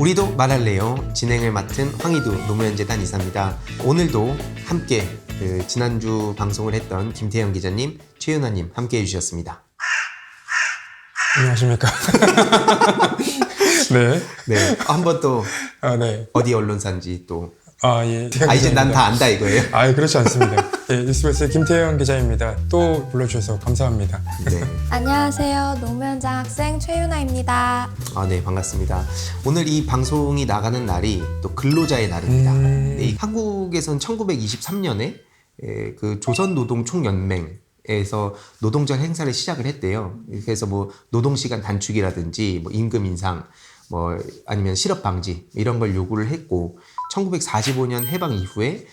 우리도 말할래요. 진행을 맡은 황희두 노무현재단 이사입니다. 오늘도 함께 지난주 방송을 했던 김태형 기자님, 최윤아님 함께 해주셨습니다. 안녕하십니까. 네. 네, 한번 또 네. 어디 언론사인지 또. 예. 이제 난 다 안다 이거예요? 그렇지 않습니다. 네, 뉴스베이스 김태형 기자입니다. 또 불러주셔서 감사합니다. 네. 안녕하세요. 노무현장 학생 최윤아입니다. 네, 반갑습니다. 오늘 이 방송이 나가는 날이 또 근로자의 날입니다. 네, 한국에선 1923년에 그 조선노동총연맹에서 노동절 행사를 시작을 했대요. 그래서 뭐 노동시간 단축이라든지 뭐 임금 인상, 뭐 아니면 실업 방지 이런 걸 요구를 했고, 1945년 해방 이후에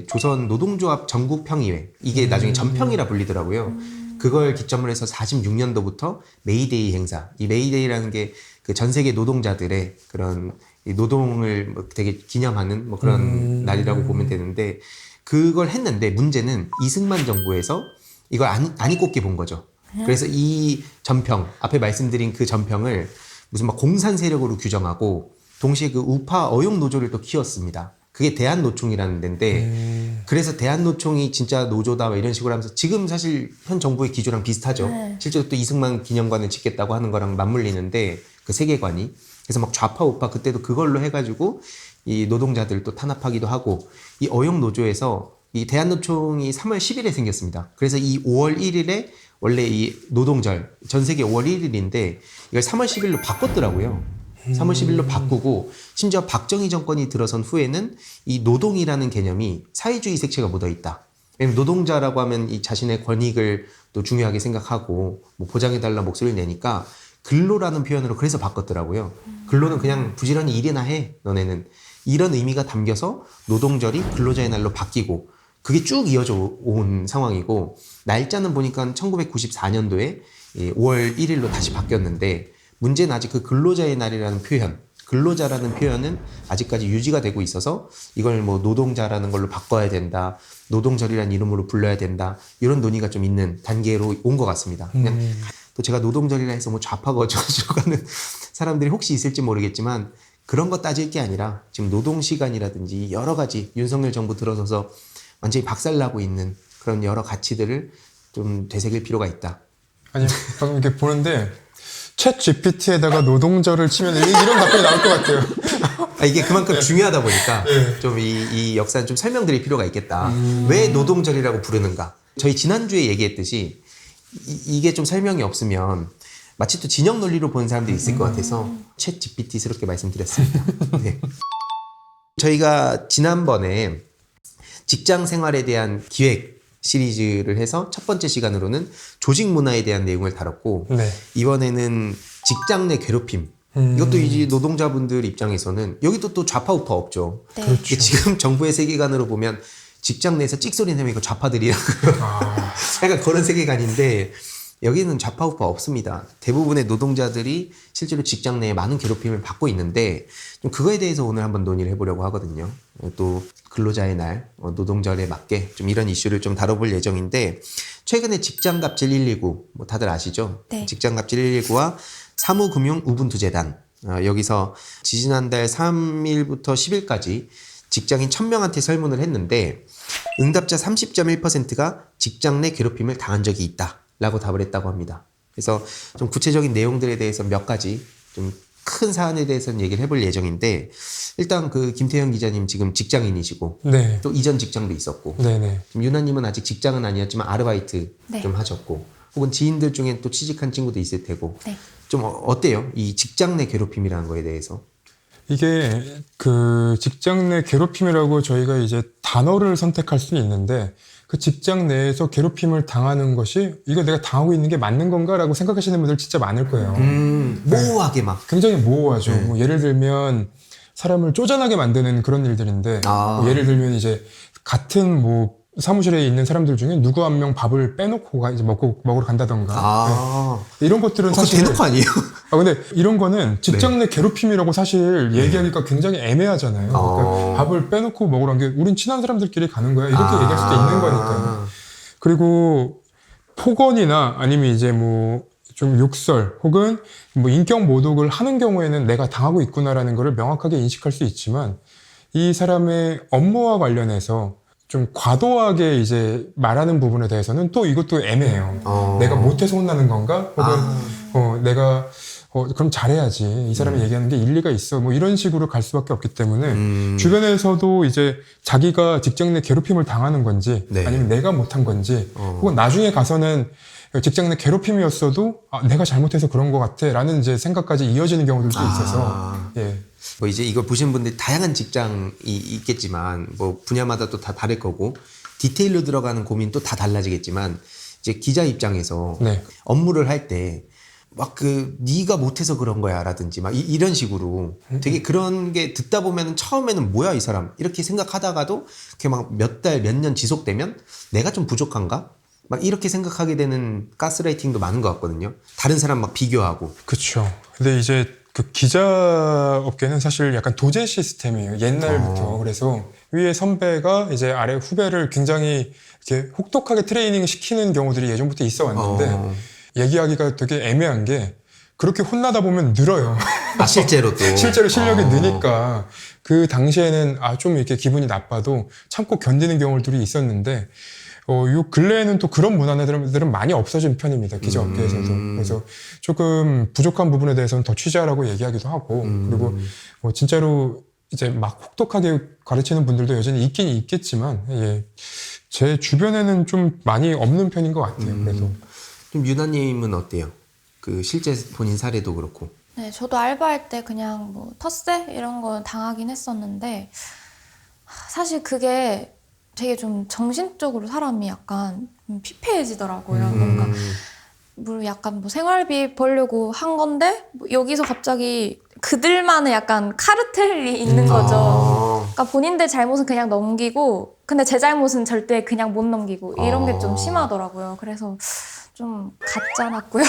조선 노동조합 전국평의회, 이게 나중에 전평이라 불리더라고요. 그걸 기점으로 해서 46년도부터 메이데이 행사, 이 메이데이라는 게 그 전 세계 노동자들의 그런 노동을 되게 기념하는 뭐 그런 날이라고 보면 되는데, 그걸 했는데 문제는 이승만 정부에서 이걸 안 입곱게 본 거죠. 그래서 이 전평, 앞에 말씀드린 그 전평을 무슨 막 공산 세력으로 규정하고, 동시에 그 우파 어용 노조를 또 키웠습니다. 그게 대한노총이라는 데인데, 그래서 대한노총이 진짜 노조다 이런 식으로 하면서 지금 사실 현 정부의 기조랑 비슷하죠. 실제로 또 이승만 기념관을 짓겠다고 하는 거랑 맞물리는데, 그 세계관이. 그래서 막 좌파 우파 그때도 그걸로 해가지고 이 노동자들 또 탄압하기도 하고, 이 어용 노조에서 이 대한노총이 3월 10일에 생겼습니다. 그래서 이 5월 1일에 원래 이 노동절, 전 세계 5월 1일인데 이걸 3월 10일로 바꿨더라고요. 3월 10일로 바꾸고, 심지어 박정희 정권이 들어선 후에는 이 노동이라는 개념이 사회주의 색채가 묻어있다. 왜냐면 노동자라고 하면 이 자신의 권익을 또 중요하게 생각하고 뭐 보장해달라 목소리를 내니까 근로라는 표현으로 그래서 바꿨더라고요. 근로는 그냥 부지런히 일이나 해, 너네는. 이런 의미가 담겨서 노동절이 근로자의 날로 바뀌고, 그게 쭉 이어져 온 상황이고, 날짜는 보니까 1994년도에 5월 1일로 다시 바뀌었는데, 문제는 아직 그 근로자의 날이라는 표현, 근로자라는 표현은 아직까지 유지가 되고 있어서 이걸 뭐 노동자라는 걸로 바꿔야 된다, 노동절이라는 이름으로 불러야 된다, 이런 논의가 좀 있는 단계로 온 것 같습니다. 그냥 또 제가 노동절이라 해서 뭐 좌파가 어쩌고 가는 사람들이 혹시 있을지 모르겠지만, 그런 거 따질 게 아니라 지금 노동시간이라든지 여러 가지 윤석열 정부 들어서서 완전히 박살나고 있는 그런 여러 가치들을 좀 되새길 필요가 있다. 아니, 방금 이렇게 보는데 챗 GPT에다가 노동절을 치면 이런 답변이 나올 것 같아요. 이게 그만큼 중요하다 보니까 네. 좀 이 역사는 좀 설명드릴 필요가 있겠다. 왜 노동절이라고 부르는가? 저희 지난주에 얘기했듯이 이게 좀 설명이 없으면 마치 또 진영 논리로 보는 사람들이 있을 것 같아서 챗 GPT스럽게 말씀드렸습니다. 네. 저희가 지난번에 직장 생활에 대한 기획 시리즈를 해서 첫 번째 시간으로는 조직 문화에 대한 내용을 다뤘고, 네. 이번에는 직장 내 괴롭힘, 이것도 이제 노동자분들 입장에서는 여기도 또 좌파 우파 없죠. 네. 그렇죠. 지금 정부의 세계관으로 보면 직장 내에서 찍소리 내면 이거 좌파들이라고 약간 그런 세계관인데, 여기는 좌파 우파 없습니다. 대부분의 노동자들이 실제로 직장 내에 많은 괴롭힘을 받고 있는데, 좀 그거에 대해서 오늘 한번 논의를 해보려고 하거든요. 또 근로자의 날, 노동절에 맞게 좀 이런 이슈를 좀 다뤄볼 예정인데, 최근에 직장갑질 119, 뭐 다들 아시죠? 네. 직장갑질 119와 사무금융 우분투재단, 여기서 지지난달 3일부터 10일까지 직장인 1000명한테 설문을 했는데, 응답자 30.1%가 직장 내 괴롭힘을 당한 적이 있다 라고 답을 했다고 합니다. 그래서 좀 구체적인 내용들에 대해서 몇 가지 좀 큰 사안에 대해서는 얘기를 해볼 예정인데, 일단 그 김태형 기자님 지금 직장인이시고, 네. 또 이전 직장도 있었고, 네네. 지금 유나님은 아직 직장은 아니었지만 아르바이트 네. 좀 하셨고, 혹은 지인들 중엔 또 취직한 친구도 있을 테고, 네. 좀 어때요? 이 직장 내 괴롭힘이라는 거에 대해서. 이게 그 직장 내 괴롭힘이라고 저희가 이제 단어를 선택할 수는 있는데, 그 직장 내에서 괴롭힘을 당하는 것이 이거 내가 당하고 있는 게 맞는 건가라고 생각하시는 분들 진짜 많을 거예요. 모호하게 막. 굉장히 모호하죠. 네. 뭐 예를 들면 사람을 쪼잔하게 만드는 그런 일들인데, 뭐 예를 들면 이제 같은 뭐 사무실에 있는 사람들 중에 누구 한 명 밥을 빼놓고 이제 먹으러 간다던가. 네. 이런 것들은 그거 사실 대놓고 아니에요? 근데 이런 거는 직장 내 괴롭힘이라고 사실 얘기하기가 굉장히 애매하잖아요. 그러니까 밥을 빼놓고 먹으러 간 게 우린 친한 사람들끼리 가는 거야, 이렇게 얘기할 수도 있는 거니까. 그리고 폭언이나 아니면 이제 뭐 좀 욕설 혹은 뭐 인격 모독을 하는 경우에는 내가 당하고 있구나라는 것을 명확하게 인식할 수 있지만 이 사람의 업무와 관련해서 좀 과도하게 이제 말하는 부분에 대해서는 또 이것도 애매해요. 내가 못해서 혼나는 건가? 혹은 내가 그럼 잘해야지. 이 사람이 얘기하는 게 일리가 있어. 뭐 이런 식으로 갈 수밖에 없기 때문에 주변에서도 이제 자기가 직장 내 괴롭힘을 당하는 건지 네. 아니면 내가 못한 건지 혹은 나중에 가서는 직장 내 괴롭힘이었어도 내가 잘못해서 그런 것 같아 라는 이제 생각까지 이어지는 경우들도 있어서 예. 뭐 이제 이걸 보신 분들이 다양한 직장이 있겠지만 뭐 분야마다 또 다 다를 거고 디테일로 들어가는 고민 또 다 달라지겠지만 이제 기자 입장에서 네. 업무를 할 때 막 네가 못해서 그런 거야 라든지 막 이런 식으로 되게 그런 게 듣다 보면은 처음에는 뭐야 이 사람 이렇게 생각하다가도 그게 막 몇 달 몇 년 지속되면 내가 좀 부족한가? 막 이렇게 생각하게 되는 가스라이팅도 많은 것 같거든요. 다른 사람 막 비교하고. 그렇죠. 근데 이제 그 기자 업계는 사실 약간 도제 시스템이에요. 옛날부터. 그래서 위에 선배가 이제 아래 후배를 굉장히 이렇게 혹독하게 트레이닝 시키는 경우들이 예전부터 있어 왔는데 얘기하기가 되게 애매한 게 그렇게 혼나다 보면 늘어요. 실제로 또. 실제로 실력이 느니까 그 당시에는 좀 이렇게 기분이 나빠도 참고 견디는 경우들이 있었는데 요 근래에는 또 그런 문화들은 많이 없어진 편입니다. 기자업계에서도. 그래서 조금 부족한 부분에 대해서는 더 취재하라고 얘기하기도 하고 그리고 진짜로 이제 막 혹독하게 가르치는 분들도 여전히 있긴 있겠지만 예. 제 주변에는 좀 많이 없는 편인 것 같아요. 그래도. 좀 유나님은 어때요? 그 실제 본인 사례도 그렇고. 네, 저도 알바할 때 그냥 뭐 텃세 이런 거 당하긴 했었는데 사실 그게 되게 좀 정신적으로 사람이 약간 피폐해지더라고요. 뭔가 뭐 약간 뭐 생활비 벌려고 한 건데 뭐 여기서 갑자기 그들만의 약간 카르텔이 있는 거죠. 그러니까 본인들 잘못은 그냥 넘기고 근데 제 잘못은 절대 그냥 못 넘기고 이런 게 좀 심하더라고요. 그래서 좀 가짜났고요.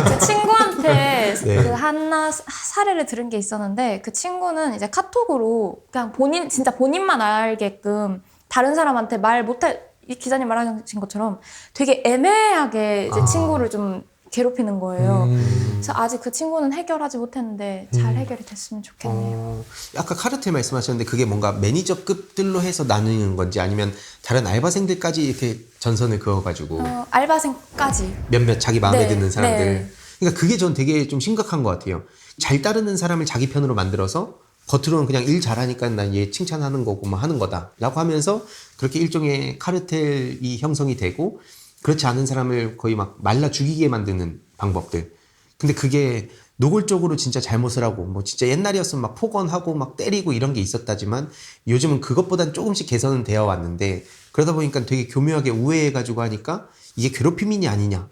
제 친구한테 네. 그 하나 사례를 들은 게 있었는데 그 친구는 이제 카톡으로 그냥 진짜 본인만 알게끔 다른 사람한테 말 못할 이 기자님 말하신 것처럼 되게 애매하게 이제 친구를 좀 괴롭히는 거예요. 그래서 아직 그 친구는 해결하지 못했는데 잘 해결이 됐으면 좋겠네요. 아까 카르텔 말씀하셨는데 그게 뭔가 매니저급들로 해서 나누는 건지 아니면 다른 알바생들까지 이렇게 전선을 그어가지고 알바생까지. 몇몇 자기 마음에 네, 드는 사람들. 네. 그러니까 그게 전 되게 좀 심각한 것 같아요. 잘 따르는 사람을 자기 편으로 만들어서 겉으로는 그냥 일 잘하니까 난 얘 칭찬하는 거고 뭐 하는 거다 라고 하면서 그렇게 일종의 카르텔이 형성이 되고 그렇지 않은 사람을 거의 막 말라 죽이게 만드는 방법들. 근데 그게 노골적으로 진짜 잘못을 하고 뭐 진짜 옛날이었으면 막 폭언하고 막 때리고 이런 게 있었다지만 요즘은 그것보단 조금씩 개선은 되어 왔는데 그러다 보니까 되게 교묘하게 우회해가지고 하니까 이게 괴롭힘이냐 아니냐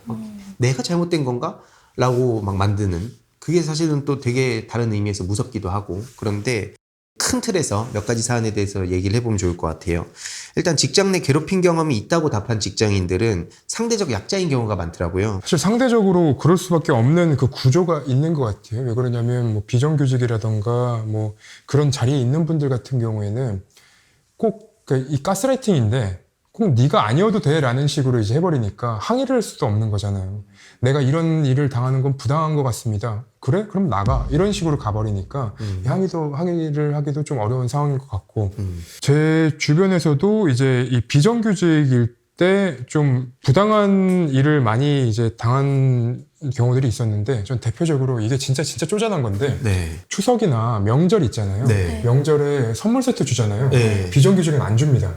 내가 잘못된 건가? 라고 막 만드는 그게 사실은 또 되게 다른 의미에서 무섭기도 하고 그런데 큰 틀에서 몇 가지 사안에 대해서 얘기를 해보면 좋을 것 같아요. 일단 직장 내 괴롭힘 경험이 있다고 답한 직장인들은 상대적 약자인 경우가 많더라고요. 사실 상대적으로 그럴 수밖에 없는 그 구조가 있는 것 같아요. 왜 그러냐면 뭐 비정규직이라던가 뭐 그런 자리에 있는 분들 같은 경우에는 꼭 이 가스라이팅인데 꼭 네가 아니어도 돼라는 식으로 이제 해버리니까 항의를 할 수도 없는 거잖아요. 내가 이런 일을 당하는 건 부당한 것 같습니다. 그래? 그럼 나가. 이런 식으로 가버리니까 항의를 하기도 좀 어려운 상황인 것 같고 제 주변에서도 이제 이 비정규직일 때 좀 부당한 일을 많이 이제 당한 경우들이 있었는데 전 대표적으로 이게 진짜 쪼잔한 건데 네. 추석이나 명절 있잖아요. 네. 명절에 선물 세트 주잖아요. 네. 비정규직은 안 줍니다.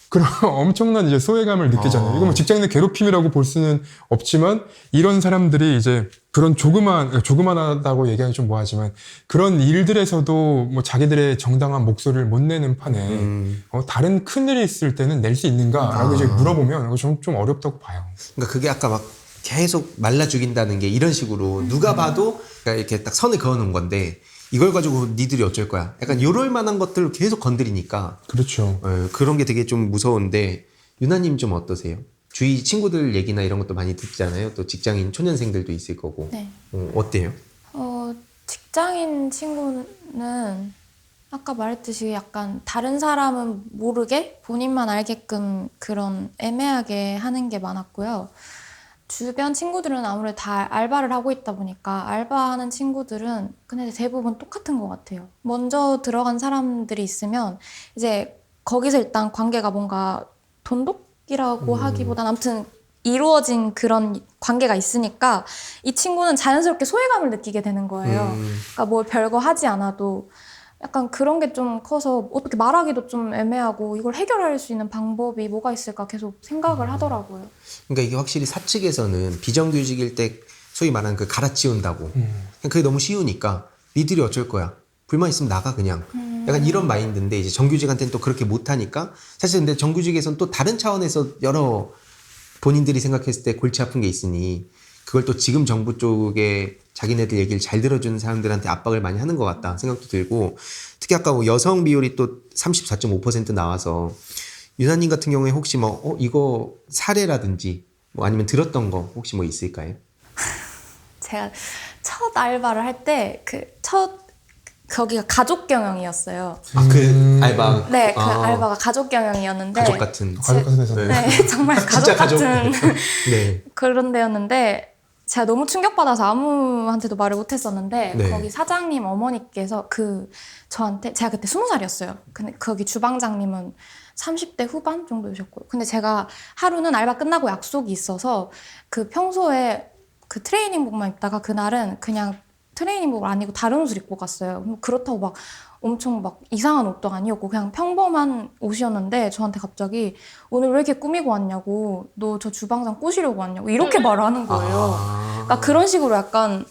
그럼 엄청난 이제 소외감을 느끼잖아요. 이거 뭐 직장 내 괴롭힘이라고 볼 수는 없지만 이런 사람들이 이제 그런 조그만하다고 얘기하기 좀 뭐하지만 그런 일들에서도 뭐 자기들의 정당한 목소리를 못 내는 판에 다른 큰 일이 있을 때는 낼 수 있는가라고 이제 물어보면 이거 좀 어렵다고 봐요. 그러니까 그게 아까 막 계속 말라 죽인다는 게 이런 식으로 누가 봐도 그러니까 이렇게 딱 선을 그어놓은 건데 이걸 가지고 니들이 어쩔 거야. 약간 요럴 만한 것들을 계속 건드리니까. 그렇죠. 그런 게 되게 좀 무서운데 유나님 좀 어떠세요? 주위 친구들 얘기나 이런 것도 많이 듣잖아요. 또 직장인 초년생들도 있을 거고. 네. 어때요? 직장인 친구는 아까 말했듯이 약간 다른 사람은 모르게 본인만 알게끔 그런 애매하게 하는 게 많았고요. 주변 친구들은 아무래도 다 알바를 하고 있다 보니까 알바하는 친구들은 근데 대부분 똑같은 것 같아요. 먼저 들어간 사람들이 있으면 이제 거기서 일단 관계가 뭔가 돈독이라고 하기보단 아무튼 이루어진 그런 관계가 있으니까 이 친구는 자연스럽게 소외감을 느끼게 되는 거예요. 그러니까 뭘 별거 하지 않아도 약간 그런 게 좀 커서 어떻게 말하기도 좀 애매하고 이걸 해결할 수 있는 방법이 뭐가 있을까 계속 생각을 하더라고요. 그러니까 이게 확실히 사측에서는 비정규직일 때 소위 말하는 그 갈아치운다고. 그냥 그게 너무 쉬우니까 니들이 어쩔 거야. 불만 있으면 나가 그냥. 약간 이런 마인드인데 이제 정규직한테는 또 그렇게 못하니까 사실 근데 정규직에서는 또 다른 차원에서 여러 본인들이 생각했을 때 골치 아픈 게 있으니 그걸 또 지금 정부 쪽에 자기네들 얘기를 잘 들어주는 사람들한테 압박을 많이 하는 것 같다 생각도 들고 특히 아까 뭐 여성 비율이 또 34.5% 나와서 유나님 같은 경우에 혹시 뭐 이거 사례라든지 뭐 아니면 들었던 거 혹시 뭐 있을까요? 제가 첫 알바를 할 때 거기가 가족 경영이었어요. 아, 그 알바. 네, 그 알바가 가족 경영이었는데 가족 같은. 가족 같은 회사. 네, 정말 가족 진짜 가족. 같은 네. 그런 데였는데 제가 너무 충격받아서 아무한테도 말을 못했었는데 네. 거기 사장님 어머니께서 저한테 제가 그때 20살이었어요. 근데 거기 주방장님은 30대 후반 정도셨고요. 근데 제가 하루는 알바 끝나고 약속이 있어서 그 평소에 그 트레이닝복만 입다가 그날은 그냥 트레이닝복을 아니고 다른 옷을 입고 갔어요. 그렇다고 막 엄청 막 이상한 옷도 아니었고 그냥 평범한 옷이었는데 저한테 갑자기 오늘 왜 이렇게 꾸미고 왔냐고 너 저 주방장 꼬시려고 왔냐고 이렇게 말을 하는 거예요. 그러니까 그런 식으로 약간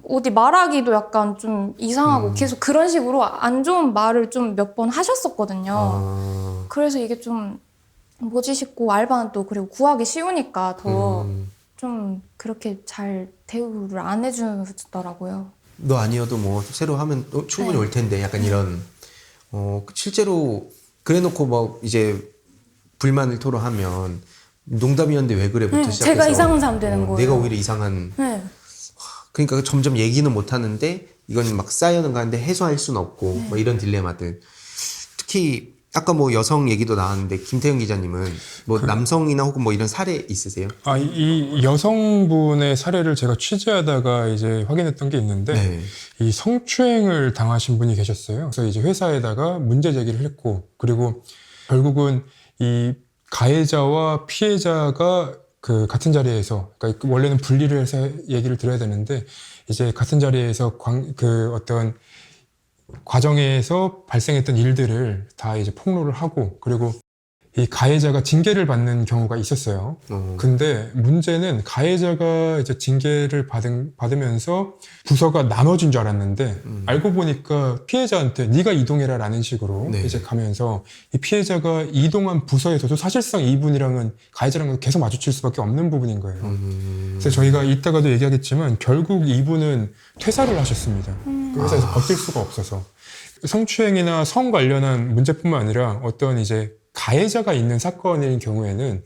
어디 말하기도 약간 좀 이상하고 계속 그런 식으로 안 좋은 말을 좀 몇 번 하셨었거든요. 그래서 이게 좀 뭐지 싶고 알바는 또 그리고 구하기 쉬우니까 더 좀 그렇게 잘 대우를 안 해주더라고요. 너 아니어도 뭐 새로 하면 또 충분히 올 텐데 약간 이런 실제로 그래놓고 뭐 이제 불만을 토로하면 농담이었는데 왜 그래부터 시작해서 제가 이상한 사람 되는 거예요. 내가 오히려 이상한 네. 그러니까 점점 얘기는 못 하는데 이건 막 쌓여는 가는데 해소할 수는 없고 뭐 이런 딜레마들 특히 아까 뭐 여성 얘기도 나왔는데 김태형 기자님은 뭐 남성이나 혹은 뭐 이런 사례 있으세요? 이 여성분의 사례를 제가 취재하다가 이제 확인했던 게 있는데 네. 이 성추행을 당하신 분이 계셨어요. 그래서 이제 회사에다가 문제 제기를 했고 그리고 결국은 이 가해자와 피해자가 그 같은 자리에서 그러니까 원래는 분리를 해서 얘기를 들어야 되는데 이제 같은 자리에서 그 어떤 과정에서 발생했던 일들을 다 이제 폭로를 하고 그리고 이 가해자가 징계를 받는 경우가 있었어요. 근데 문제는 가해자가 이제 징계를 받으면서 부서가 나눠진 줄 알았는데 알고 보니까 피해자한테 네가 이동해라 라는 식으로 네. 이제 가면서 이 피해자가 이동한 부서에서도 사실상 이분이랑은 가해자랑은 계속 마주칠 수밖에 없는 부분인 거예요. 그래서 저희가 이따가도 얘기하겠지만 결국 이분은 퇴사를 하셨습니다. 그 회사에서 버틸 수가 없어서. 성추행이나 성 관련한 문제뿐만 아니라 어떤 이제 가해자가 있는 사건인 경우에는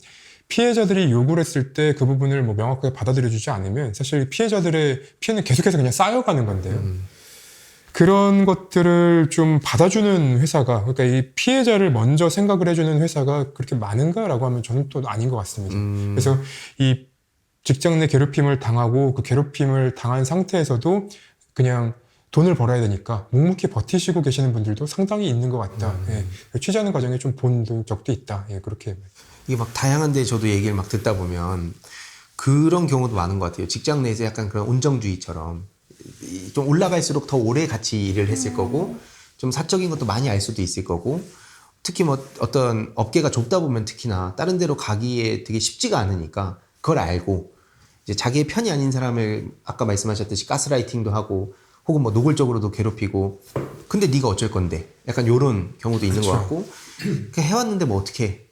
피해자들이 요구를 했을 때 그 부분을 뭐 명확하게 받아들여주지 않으면 사실 피해자들의 피해는 계속해서 그냥 쌓여가는 건데요. 그런 것들을 좀 받아주는 회사가 그러니까 이 피해자를 먼저 생각을 해주는 회사가 그렇게 많은가라고 하면 저는 또 아닌 것 같습니다. 그래서 이 직장 내 괴롭힘을 당하고 그 괴롭힘을 당한 상태에서도 그냥 돈을 벌어야 되니까 묵묵히 버티시고 계시는 분들도 상당히 있는 것 같다. 예. 취재하는 과정에 좀 본 적도 있다. 예, 그렇게. 이게 막 다양한데 저도 얘기를 막 듣다 보면 그런 경우도 많은 것 같아요. 직장 내에서 약간 그런 온정주의처럼 좀 올라갈수록 더 오래 같이 일을 했을 거고 좀 사적인 것도 많이 알 수도 있을 거고 특히 뭐 어떤 업계가 좁다 보면 특히나 다른 데로 가기에 되게 쉽지가 않으니까 그걸 알고 이제 자기의 편이 아닌 사람을 아까 말씀하셨듯이 가스라이팅도 하고 혹은 뭐 노골적으로도 괴롭히고 근데 네가 어쩔 건데 약간 요런 경우도 있는 그쵸. 것 같고 그냥 해왔는데 뭐 어떻게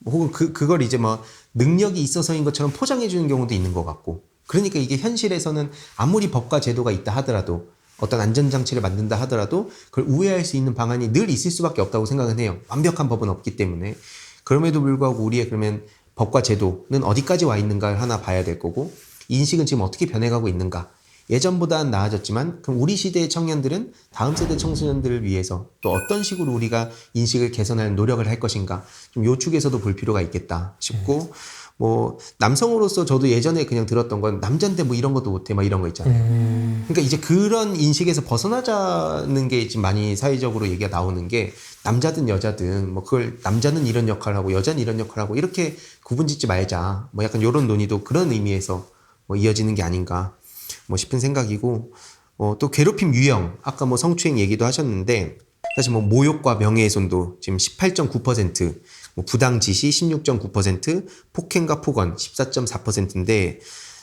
혹은 그걸 이제 뭐 능력이 있어서인 것처럼 포장해 주는 경우도 있는 것 같고 그러니까 이게 현실에서는 아무리 법과 제도가 있다 하더라도 어떤 안전장치를 만든다 하더라도 그걸 우회할 수 있는 방안이 늘 있을 수밖에 없다고 생각은 해요. 완벽한 법은 없기 때문에 그럼에도 불구하고 우리의 그러면 법과 제도는 어디까지 와 있는가를 하나 봐야 될 거고 인식은 지금 어떻게 변해가고 있는가 예전보다는 나아졌지만 그럼 우리 시대의 청년들은 다음 세대 청소년들을 위해서 또 어떤 식으로 우리가 인식을 개선할 노력을 할 것인가 좀 요 축에서도 볼 필요가 있겠다 싶고 뭐 남성으로서 저도 예전에 그냥 들었던 건 남잔데 뭐 이런 것도 못해 막 이런 거 있잖아요. 그러니까 이제 그런 인식에서 벗어나자는 게 지금 많이 사회적으로 얘기가 나오는 게 남자든 여자든 뭐 그걸 남자는 이런 역할을 하고 여자는 이런 역할을 하고 이렇게 구분짓지 말자. 뭐 약간 이런 논의도 그런 의미에서 뭐 이어지는 게 아닌가 뭐 싶은 생각이고 또 괴롭힘 유형 아까 뭐 성추행 얘기도 하셨는데 사실 뭐 모욕과 명예훼손도 지금 18.9%, 뭐 부당 지시 16.9%, 폭행과 폭언 14.4%인데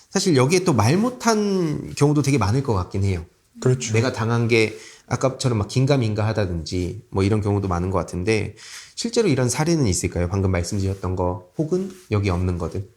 사실 여기에 또 말 못한 경우도 되게 많을 것 같긴 해요. 그렇죠. 내가 당한 게 아까처럼 막 긴가민가 하다든지 뭐 이런 경우도 많은 것 같은데 실제로 이런 사례는 있을까요? 방금 말씀 주셨던 거 혹은 여기 없는 거든.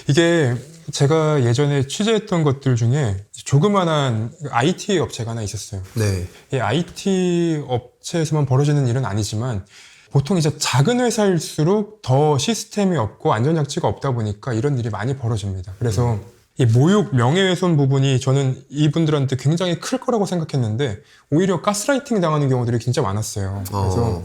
이게 제가 예전에 취재했던 것들 중에 조그만한 IT 업체가 하나 있었어요. 네. 이 IT 업체에서만 벌어지는 일은 아니지만 보통 이제 작은 회사일수록 더 시스템이 없고 안전장치가 없다 보니까 이런 일이 많이 벌어집니다. 그래서 이 모욕, 명예훼손 부분이 저는 이분들한테 굉장히 클 거라고 생각했는데 오히려 가스라이팅 당하는 경우들이 진짜 많았어요. 그래서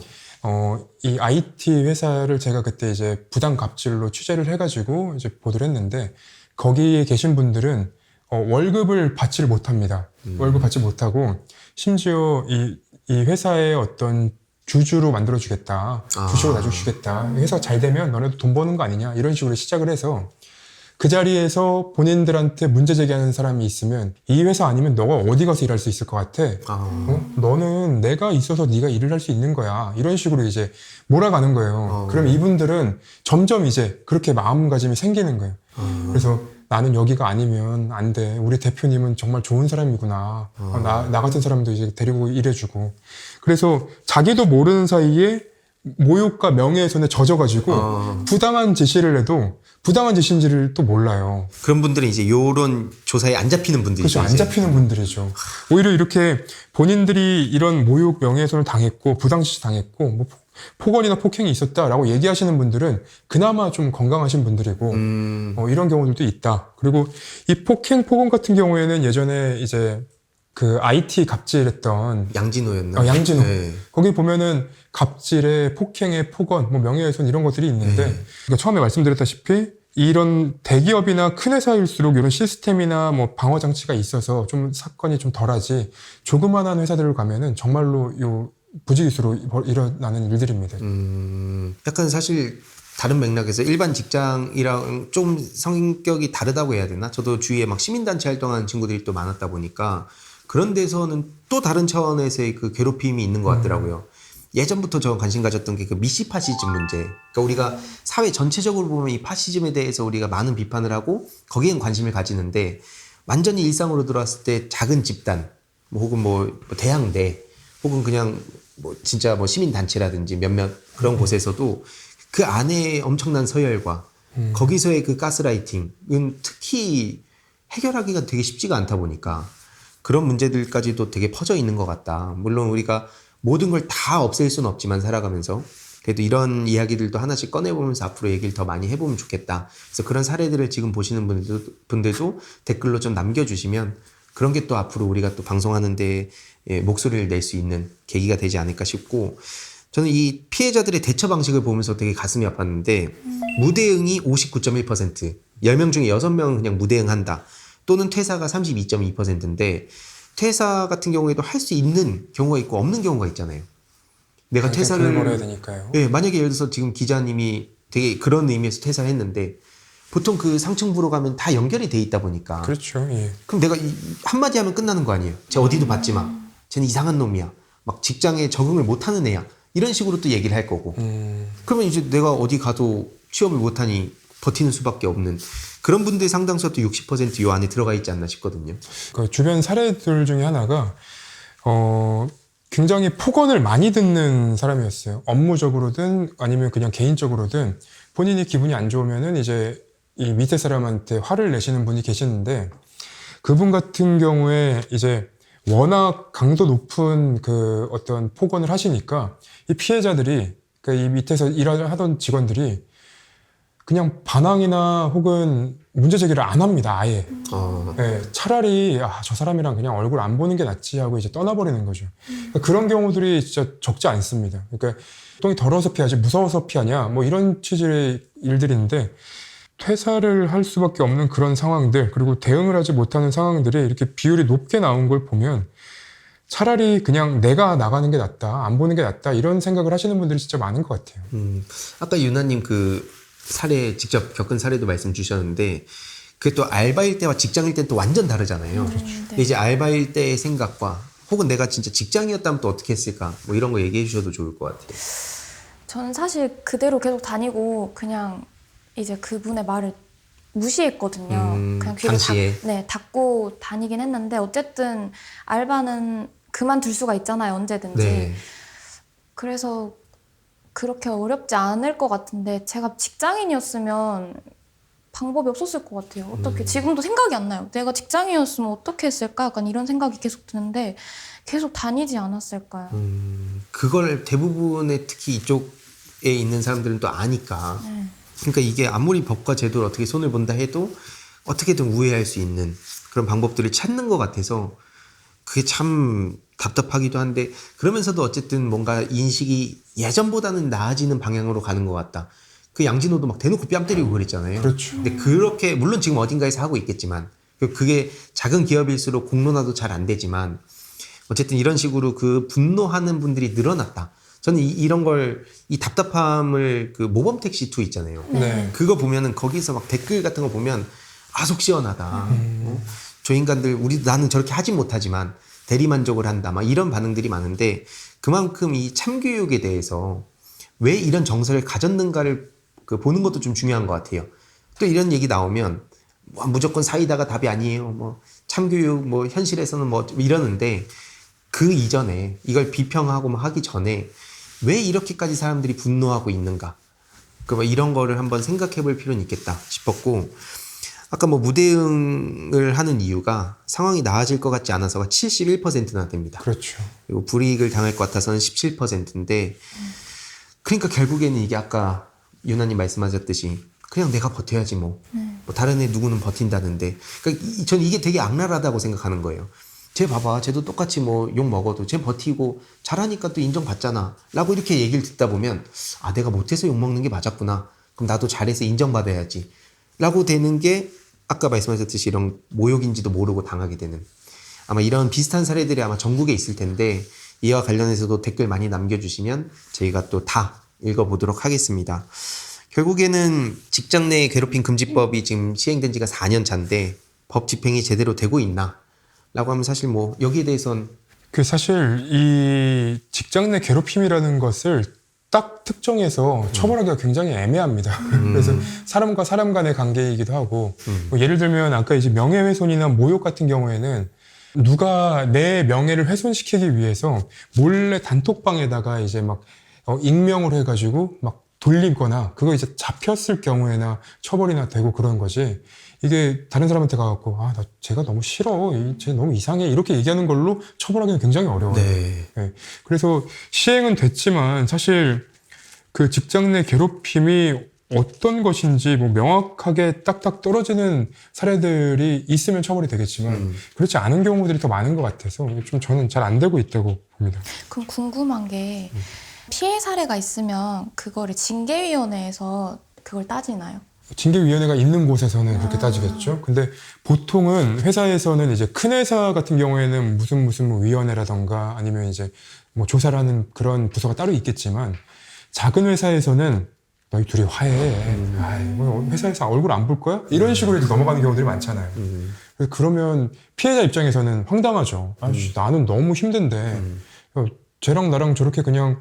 이 IT 회사를 제가 그때 이제 부당 갑질로 취재를 해가지고 이제 보도를 했는데 거기에 계신 분들은 월급을 받지를 못합니다. 월급 받지 못하고 심지어 이 회사의 어떤 주주로 만들어주겠다. 주식으로 놔주시겠다. 회사가 잘 되면 너네도 돈 버는 거 아니냐. 이런 식으로 시작을 해서 그 자리에서 본인들한테 문제 제기하는 사람이 있으면 이 회사 아니면 너가 어디 가서 일할 수 있을 것 같아? 너는 내가 있어서 네가 일을 할 수 있는 거야. 이런 식으로 이제 몰아가는 거예요. 그럼 이분들은 점점 이제 그렇게 마음가짐이 생기는 거예요. 그래서 나는 여기가 아니면 안 돼. 우리 대표님은 정말 좋은 사람이구나. 나 같은 사람도 이제 데리고 일해주고. 그래서 자기도 모르는 사이에 모욕과 명예훼손에 젖어가지고 부당한 지시를 해도 부당한 지시인지를 또 몰라요. 그런 분들은 이제 요런 조사에 안 잡히는 분들이죠. 그렇죠. 안 잡히는 분들이죠. 오히려 이렇게 본인들이 이런 모욕, 명예훼손을 당했고 부당 지시 당했고 뭐 폭언이나 폭행이 있었다라고 얘기하시는 분들은 그나마 좀 건강하신 분들이고 이런 경우들도 있다. 그리고 이 폭행, 폭언 같은 경우에는 예전에 이제 그 IT 갑질했던 양진호였나? 양진호. 네. 거기 보면은 갑질에 폭행에 폭언, 뭐 명예훼손 이런 것들이 있는데 그러니까 처음에 말씀드렸다시피 이런 대기업이나 큰 회사일수록 이런 시스템이나 뭐 방어 장치가 있어서 좀 사건이 좀 덜하지 조그만한 회사들을 가면은 정말로 요 부지기수로 일어나는 일들입니다. 약간 사실 다른 맥락에서 일반 직장이랑 좀 성격이 다르다고 해야 되나? 저도 주위에 막 시민단체 활동하는 친구들이 또 많았다 보니까 그런 데서는 또 다른 차원에서의 그 괴롭힘이 있는 것 같더라고요. 예전부터 저 관심 가졌던 게 그 미시 파시즘 문제. 그러니까 우리가 사회 전체적으로 보면 이 파시즘에 대해서 우리가 많은 비판을 하고 거기엔 관심을 가지는데 완전히 일상으로 들어왔을 때 작은 집단, 뭐 혹은 뭐 대항대, 혹은 그냥 뭐 진짜 뭐 시민단체라든지 몇몇 그런 곳에서도 그 안에 엄청난 서열과 거기서의 그 가스라이팅은 특히 해결하기가 되게 쉽지가 않다 보니까 그런 문제들까지도 되게 퍼져 있는 것 같다. 물론 우리가 모든 걸 다 없앨 수는 없지만 살아가면서 그래도 이런 이야기들도 하나씩 꺼내보면서 앞으로 얘기를 더 많이 해보면 좋겠다. 그래서 그런 사례들을 지금 보시는 분들도 댓글로 좀 남겨주시면 그런 게 또 앞으로 우리가 또 방송하는 데 목소리를 낼 수 있는 계기가 되지 않을까 싶고 저는 이 피해자들의 대처 방식을 보면서 되게 가슴이 아팠는데 무대응이 59.1%, 10명 중에 6명은 그냥 무대응한다. 또는 퇴사가 32.2%인데 퇴사 같은 경우에도 할 수 있는 경우가 있고 없는 경우가 있잖아요. 내가 퇴사를 돈을 벌어야 되니까요. 네, 만약에 예를 들어서 지금 기자님이 되게 그런 의미에서 퇴사를 했는데 보통 그 상층부로 가면 다 연결이 돼 있다 보니까 그렇죠. 예. 그럼 내가 한마디 하면 끝나는 거 아니에요. 쟤 어디도 받지 마. 쟤는 이상한 놈이야. 막 직장에 적응을 못하는 애야. 이런 식으로 또 얘기를 할 거고. 그러면 이제 내가 어디 가도 취업을 못하니 버티는 수밖에 없는 그런 분들 상당수가 또 60%요 안에 들어가 있지 않나 싶거든요. 그 주변 사례들 중에 하나가 굉장히 폭언을 많이 듣는 사람이었어요. 업무적으로든 아니면 그냥 개인적으로든 본인이 기분이 안 좋으면은 이제 이 밑에 사람한테 화를 내시는 분이 계시는데 그분 같은 경우에 이제 워낙 강도 높은 그 어떤 폭언을 하시니까 이 피해자들이 그러니까 이 밑에서 일하던 직원들이 그냥 반항이나 혹은 문제 제기를 안 합니다. 아예. 네, 차라리 저 사람이랑 그냥 얼굴 안 보는 게 낫지 하고 이제 떠나버리는 거죠. 그러니까 그런 경우들이 진짜 적지 않습니다. 그러니까 똥이 더러워서 피하지 무서워서 피하냐 뭐 이런 취지의 일들인데 퇴사를 할 수밖에 없는 그런 상황들, 그리고 대응을 하지 못하는 상황들이 이렇게 비율이 높게 나온 걸 보면 차라리 그냥 내가 나가는 게 낫다, 안 보는 게 낫다, 이런 생각을 하시는 분들이 진짜 많은 것 같아요. 아까 유나님 그 사례 직접 겪은 사례도 말씀 주셨는데 그게 또 알바일 때와 직장일 때는 또 완전 다르잖아요. 근데 이제 알바일 때의 생각과 혹은 내가 진짜 직장이었다면 또 어떻게 했을까 뭐 이런 거 얘기해 주셔도 좋을 것 같아요. 저는 사실 그대로 계속 다니고 그냥 이제 그분의 말을 무시했거든요. 그냥 귀를 당시에? 닫고 다니긴 했는데 어쨌든 알바는 그만둘 수가 있잖아요, 언제든지. 네. 그래서 그렇게 어렵지 않을 것 같은데 제가 직장인이었으면 방법이 없었을 것 같아요. 어떻게 지금도 생각이 안 나요. 내가 직장인이었으면 어떻게 했을까? 약간 이런 생각이 계속 드는데 계속 다니지 않았을까요? 그걸 대부분의 특히 이쪽에 있는 사람들은 또 아니까. 네. 그러니까 이게 아무리 법과 제도를 어떻게 손을 본다 해도 어떻게든 우회할 수 있는 그런 방법들을 찾는 것 같아서 그게 참 답답하기도 한데 그러면서도 어쨌든 뭔가 인식이 예전보다는 나아지는 방향으로 가는 것 같다. 그 양진호도 막 대놓고 뺨 때리고 그랬잖아요. 그렇죠. 근데 그렇게 물론 지금 어딘가에서 하고 있겠지만 그게 작은 기업일수록 공론화도 잘 안 되지만 어쨌든 이런 식으로 그 분노하는 분들이 늘어났다. 저는 이런 걸, 이 답답함을 그 모범택시 2 있잖아요. 네. 그거 보면은 거기서 막 댓글 같은 거 보면 아, 속 시원하다. 저 인간들, 나는 저렇게 하진 못하지만 대리만족을 한다. 막 이런 반응들이 많은데 그만큼 이 참교육에 대해서 왜 이런 정서를 가졌는가를 그 보는 것도 좀 중요한 것 같아요. 또 이런 얘기 나오면 뭐 무조건 사이다가 답이 아니에요. 뭐 참교육, 뭐 현실에서는 뭐 이러는데 그 이전에 이걸 비평하고 막 하기 전에 왜 이렇게까지 사람들이 분노하고 있는가? 그 이런 거를 한번 생각해 볼 필요는 있겠다 싶었고 아까 뭐 무대응을 하는 이유가 상황이 나아질 것 같지 않아서가 71%나 됩니다. 그렇죠. 그리고 불이익을 당할 것 같아서는 17%인데 그러니까 결국에는 이게 아까 유나님 말씀하셨듯이 그냥 내가 버텨야지 뭐 다른 애 누구는 버틴다는데 그러니까 저는 이게 되게 악랄하다고 생각하는 거예요. 쟤 봐봐, 쟤도 똑같이 뭐 욕 먹어도 쟤 버티고 잘하니까 또 인정받잖아 라고 이렇게 얘기를 듣다 보면 아, 내가 못해서 욕 먹는 게 맞았구나, 그럼 나도 잘해서 인정받아야지 라고 되는 게 아까 말씀하셨듯이 이런 모욕인지도 모르고 당하게 되는, 아마 이런 비슷한 사례들이 아마 전국에 있을 텐데 이와 관련해서도 댓글 많이 남겨주시면 저희가 또 다 읽어보도록 하겠습니다. 결국에는 직장 내 괴롭힘 금지법이 지금 시행된 지가 4년 차인데 법 집행이 제대로 되고 있나 라고 하면 사실 뭐 여기에 대해서는 그 사실 이 직장 내 괴롭힘이라는 것을 딱 특정해서 처벌하기가 굉장히 애매합니다. 그래서 사람과 사람 간의 관계이기도 하고 뭐 예를 들면 아까 이제 명예훼손이나 모욕 같은 경우에는 누가 내 명예를 훼손시키기 위해서 몰래 단톡방에다가 이제 막 익명으로 해가지고 막 돌리거나 그거 이제 잡혔을 경우에나 처벌이나 되고 그런 거지. 이게 다른 사람한테 가갖고 아, 나 쟤가 너무 싫어, 쟤 너무 이상해 이렇게 얘기하는 걸로 처벌하기는 굉장히 어려워요. 네. 네. 그래서 시행은 됐지만 사실 그 직장 내 괴롭힘이 어떤 것인지 뭐 명확하게 딱딱 떨어지는 사례들이 있으면 처벌이 되겠지만 그렇지 않은 경우들이 더 많은 것 같아서 좀 저는 잘 안 되고 있다고 봅니다. 그럼 궁금한 게 피해 사례가 있으면 그거를 징계위원회에서 그걸 따지나요? 징계위원회가 있는 곳에서는 그렇게 따지겠죠. 근데 보통은 회사에서는 이제 큰 회사 같은 경우에는 무슨 뭐 위원회라던가 아니면 이제 뭐 조사를 하는 그런 부서가 따로 있겠지만 작은 회사에서는 너희 둘이 화해. 아이, 뭐 회사에서 얼굴 안 볼 거야? 이런 식으로 이렇게 넘어가는 경우들이 많잖아요. 그러면 피해자 입장에서는 황당하죠. 아이씨, 나는 너무 힘든데 쟤랑 나랑 저렇게 그냥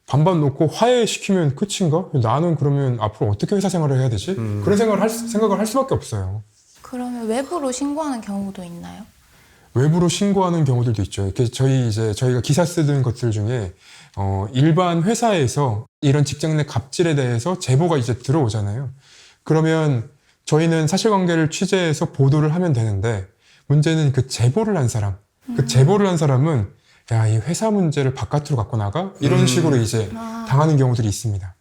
반반 놓고 화해시키면 끝인가? 나는 그러면 앞으로 어떻게 회사 생활을 해야 되지? 그런 생각을 할 수밖에 없어요. 그러면 외부로 신고하는 경우도 있나요? 외부로 신고하는 경우들도 있죠. 이렇게 저희가 기사 쓰는 것들 중에 일반 회사에서 이런 직장 내 갑질에 대해서 제보가 이제 들어오잖아요. 그러면 저희는 사실관계를 취재해서 보도를 하면 되는데 문제는 그 제보를 한 사람, 그 제보를 한 사람은 야, 이 회사 문제를 바깥으로 갖고 나가? 이런 식으로 이제 당하는 경우들이 있습니다.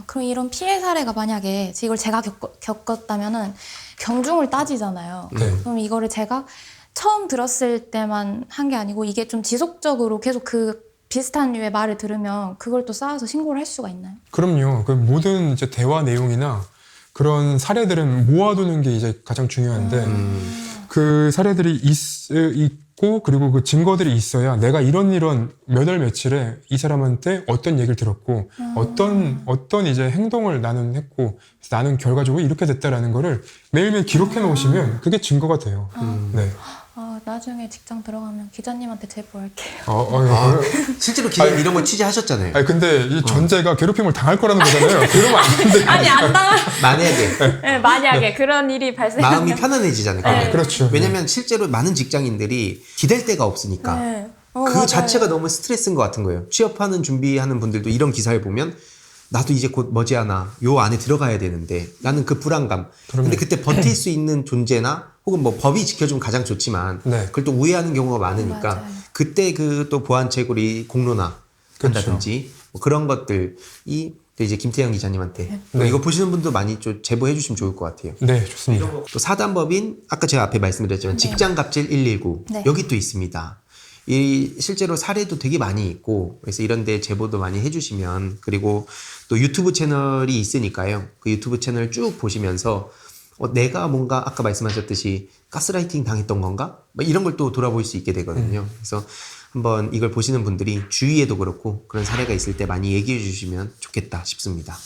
그럼 이런 피해 사례가 만약에 이걸 제가 겪었다면은 경중을 따지잖아요. 네. 그럼 이거를 제가 처음 들었을 때만 한 게 아니고 이게 좀 지속적으로 계속 그 비슷한 류의 말을 들으면 그걸 또 쌓아서 신고를 할 수가 있나요? 그럼요. 그 모든 이제 대화 내용이나 그런 사례들은 모아두는 게 이제 가장 중요한데 그 사례들이 있고 그리고 그 증거들이 있어야 내가 이런 몇 월 며칠에 이 사람한테 어떤 얘기를 들었고 어떤 이제 행동을 나는 했고 그래서 나는 결과적으로 이렇게 됐다라는 거를 매일매일 기록해 놓으시면 그게 증거가 돼요. 네. 나중에 직장 들어가면 기자님한테 제보할게요. 실제로 기자님 이런 거 취재하셨잖아요. 아니 근데 이 전제가 괴롭힘을 당할 거라는 거잖아요. 그러면 안 되는데. 아니 안 당할. 만약에 네, 만약에 그런 일이 발생하면. 마음이 편안해지잖아요. 그러면. 그렇죠. 왜냐면 실제로 많은 직장인들이 기댈 데가 없으니까 네. 그 맞아요. 자체가 너무 스트레스인 것 같은 거예요. 취업하는 준비하는 분들도 이런 기사를 보면 나도 이제 곧 머지않아 요 안에 들어가야 되는데 나는 그 불안감. 근데 그때 버틸 수 있는 존재나 혹은 뭐 법이 지켜주면 가장 좋지만 네. 그걸 또 우회하는 경우가 많으니까 맞아요. 그때 그 또 보안체계를 공론화 한다든지 뭐 그런 것들이 또 이제 김태형 기자님한테 네. 이거 보시는 분도 많이 좀 제보해 주시면 좋을 것 같아요. 네, 좋습니다. 또 사단법인 아까 제가 앞에 말씀드렸지만 직장갑질 119 네. 여기 또 있습니다. 이 실제로 사례도 되게 많이 있고 그래서 이런 데 제보도 많이 해주시면 그리고 또 유튜브 채널이 있으니까요. 그 유튜브 채널 쭉 보시면서 내가 뭔가 아까 말씀하셨듯이 가스라이팅 당했던 건가? 뭐 이런 걸 또 돌아볼 수 있게 되거든요. 그래서 한번 이걸 보시는 분들이 주위에도 그렇고 그런 사례가 있을 때 많이 얘기해 주시면 좋겠다 싶습니다.